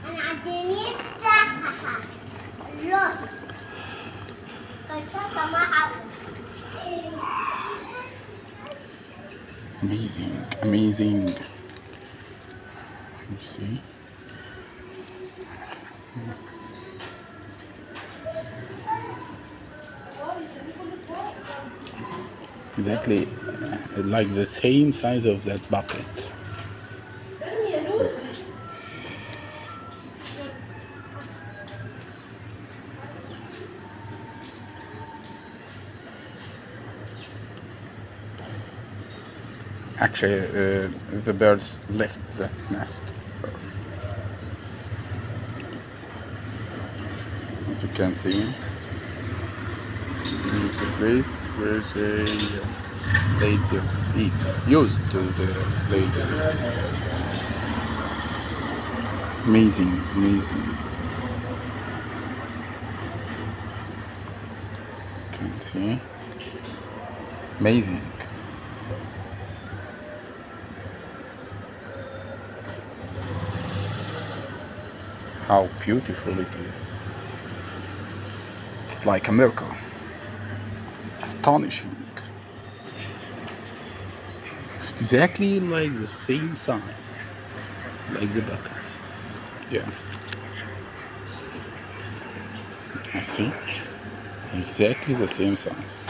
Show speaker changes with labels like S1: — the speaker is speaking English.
S1: أنا عديت صح اللون قصة معه.
S2: Amazing, amazing. You see? Exactly like the same size of that bucket. Actually, the birds left the nest. As you can see, it's a place where they later eat, used to the later eats. Amazing, amazing. You can see. Amazing. How beautiful it is. It's like a miracle. Astonishing. Exactly like the same size. Like the bucket. Yeah. I see. Exactly the same size.